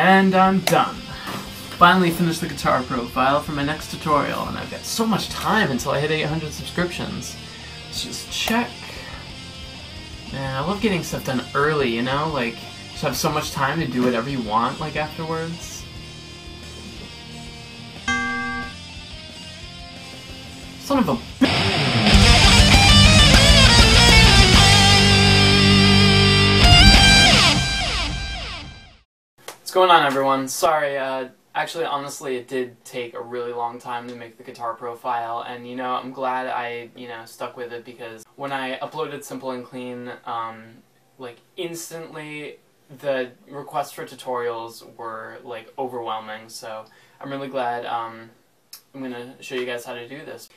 And I'm done. Finally finished the guitar profile for my next tutorial, and I've got so much time until I hit 800 subscriptions. Let's just check. Man, I love getting stuff done early, you know? Like, just have so much time to do whatever you want, like, afterwards. Son of a bitch. What's going on, everyone? Sorry, actually, honestly, it did take a really long time to make the guitar profile, and, you know, I'm glad I, stuck with it, because when I uploaded Simple and Clean, like, instantly, the requests for tutorials were, like, overwhelming, so I'm really glad, I'm gonna show you guys how to do this.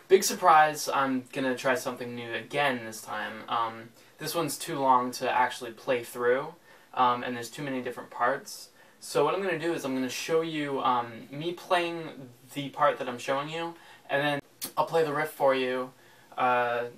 Big surprise, I'm gonna try something new again this time. This one's too long to actually play through, and there's too many different parts. So what I'm going to do is I'm going to show you me playing the part that I'm showing you, and then I'll play the riff for you to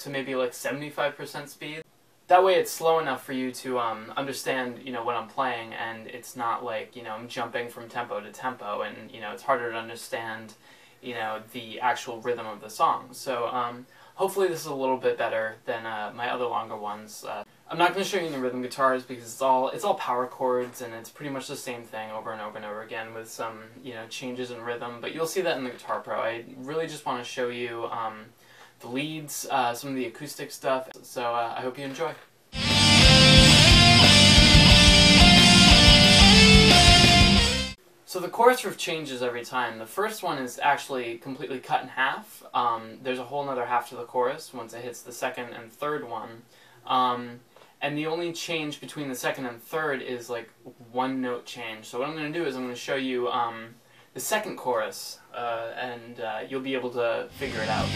maybe like 75% speed. That way it's slow enough for you to understand, what I'm playing, and it's not like, I'm jumping from tempo to tempo, and, it's harder to understand, the actual rhythm of the song. So hopefully this is a little bit better than my other longer ones. I'm not going to show you the rhythm guitars because it's all power chords, and it's pretty much the same thing over and over and over again with some changes in rhythm. But you'll see that in the Guitar Pro. I really just want to show you the leads, some of the acoustic stuff. So I hope you enjoy. So the chorus riff changes every time. The first one is actually completely cut in half. There's a whole other half to the chorus once it hits the second and third one. And the only change between the second and third is like one note change. So what I'm going to do is I'm going to show you the second chorus, and you'll be able to figure it out.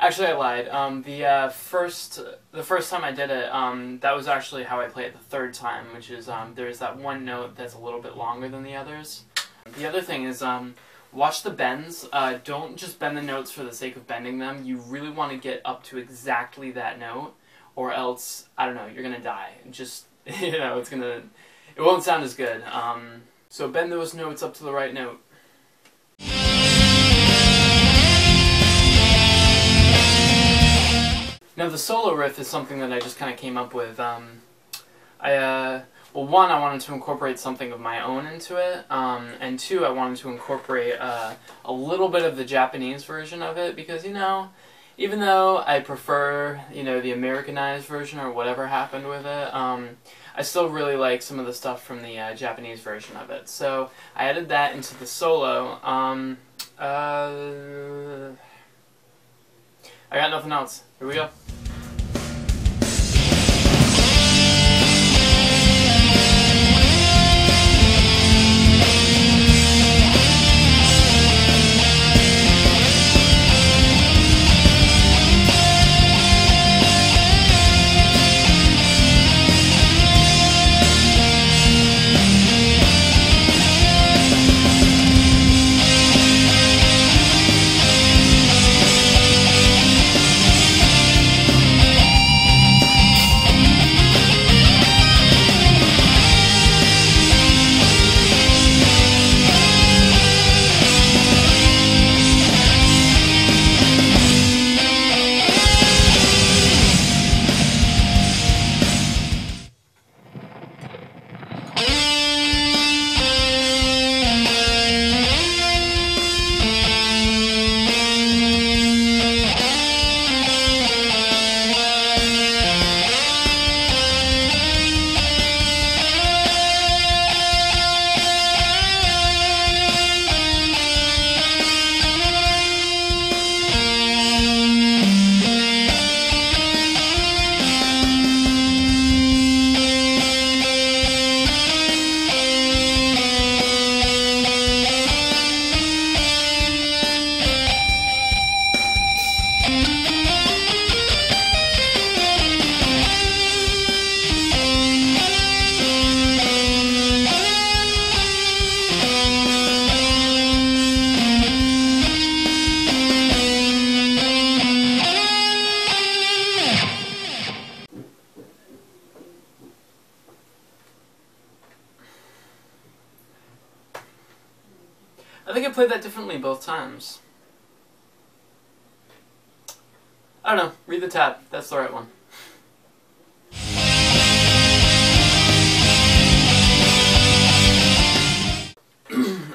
Actually, I lied. The first time I did it, that was actually how I play it the third time, which is there's that one note that's a little bit longer than the others. The other thing is watch the bends. Don't just bend the notes for the sake of bending them. You really want to get up to exactly that note, or else, I don't know, you're gonna die. Just it won't sound as good. So bend those notes up to the right note. Now the solo riff is something that I just kind of came up with. Well, one, I wanted to incorporate something of my own into it, and two, I wanted to incorporate a little bit of the Japanese version of it, because, even though I prefer, the Americanized version or whatever happened with it, I still really like some of the stuff from the Japanese version of it. So I added that into the solo. I got nothing else. Here we go. I think I played that differently both times. I don't know, read the tab, that's the right one.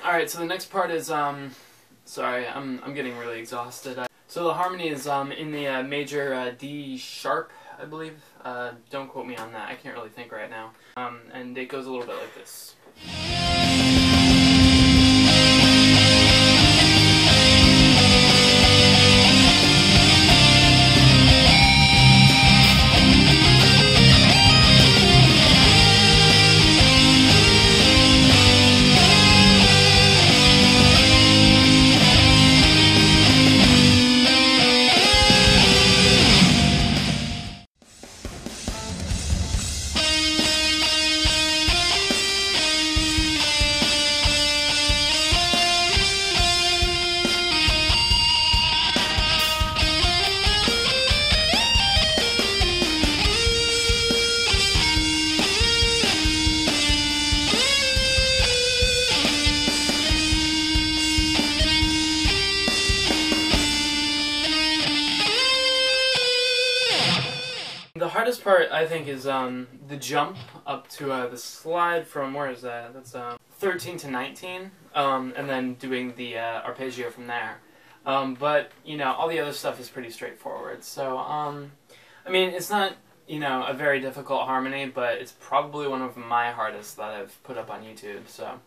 Alright, so the next part is, sorry, I'm getting really exhausted. So the harmony is in the major D sharp, I believe. Don't quote me on that, I can't really think right now. And it goes a little bit like this. The hardest part, I think, is the jump up to the slide from, where is that? That's 13 to 19, and then doing the arpeggio from there. But, you know, all the other stuff is pretty straightforward. So, I mean, it's not, you know, a very difficult harmony, but it's probably one of my hardest that I've put up on YouTube, so.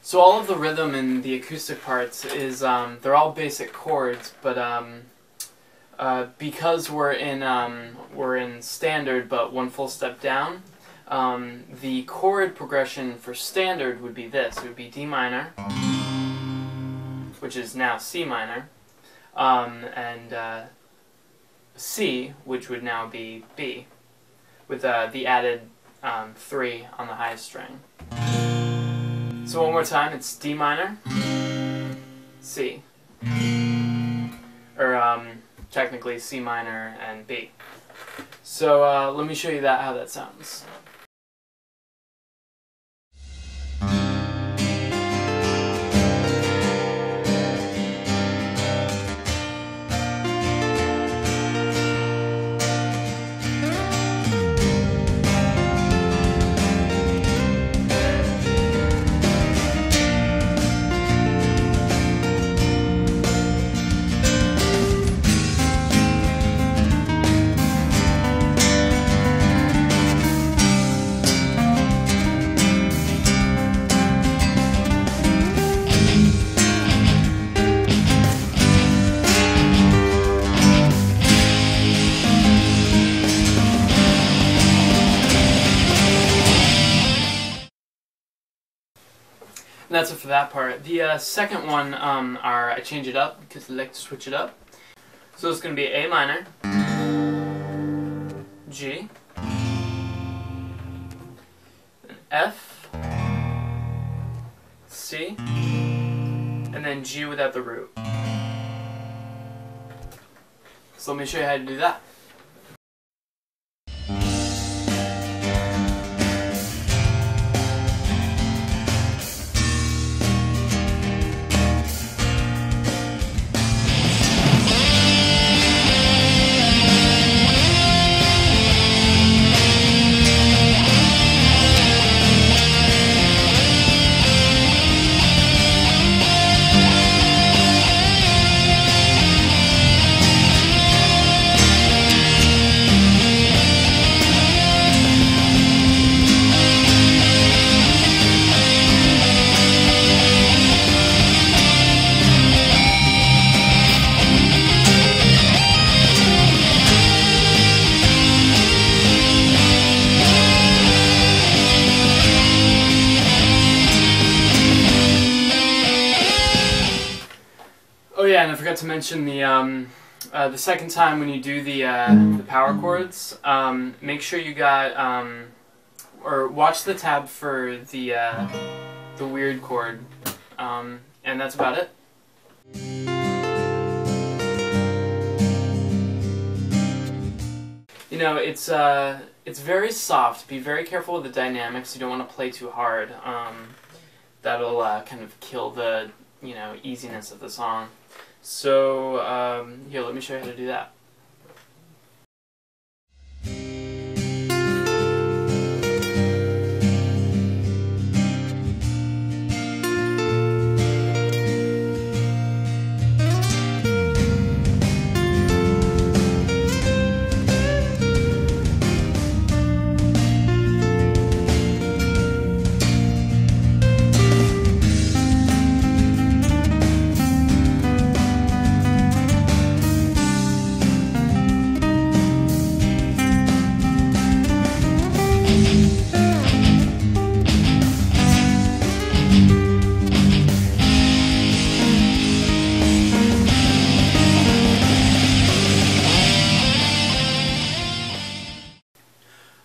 So all of the rhythm in the acoustic parts is, they're all basic chords, but because we're in standard but one full step down, the chord progression for standard would be this. It would be D minor, which is now C minor, and C, which would now be B, with the added 3 on the highest string. So one more time, it's D minor, C, or technically C minor and B. So let me show you how that sounds. And that's it for that part. The second one, I change it up because I like to switch it up. So it's going to be A minor, G, F, C, and then G without the root. So let me show you how to do that. Oh yeah, and I forgot to mention the second time when you do the power chords, make sure you got or watch the tab for the weird chord, and that's about it. you know, it's very soft. Be very careful with the dynamics. You don't want to play too hard. That'll kind of kill the, you know, easiness of the song. So here, let me show you how to do that.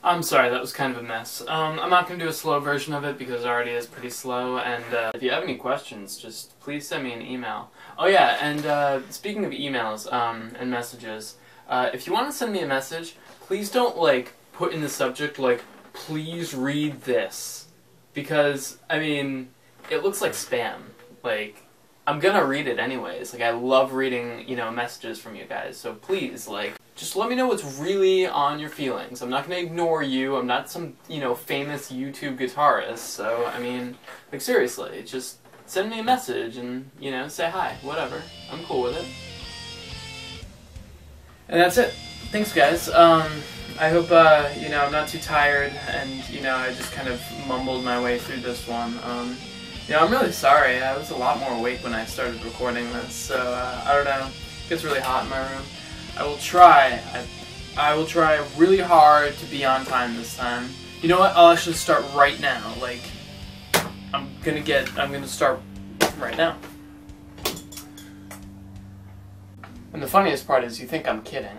I'm sorry, that was kind of a mess. I'm not going to do a slow version of it because it already is pretty slow, and if you have any questions, just please send me an email. Oh yeah, and speaking of emails and messages, if you want to send me a message, please don't, like, put in the subject, like, please read this. Because, I mean, it looks like spam. Like, I'm gonna read it anyways. Like, I love reading, you know, messages from you guys, so please, like, just let me know what's really on your feelings. I'm not gonna ignore you. I'm not some, you know, famous YouTube guitarist. So, I mean, like, seriously, just send me a message and, you know, say hi. Whatever. I'm cool with it. And that's it. Thanks, guys. I hope, you know, I'm not too tired and, you know, I just kind of mumbled my way through this one. You know, I'm really sorry. I was a lot more awake when I started recording this, so, I don't know. It gets really hot in my room. I will try. I will try really hard to be on time this time. You know what? I'll actually start right now. Like, I'm gonna start right now. And the funniest part is you think I'm kidding.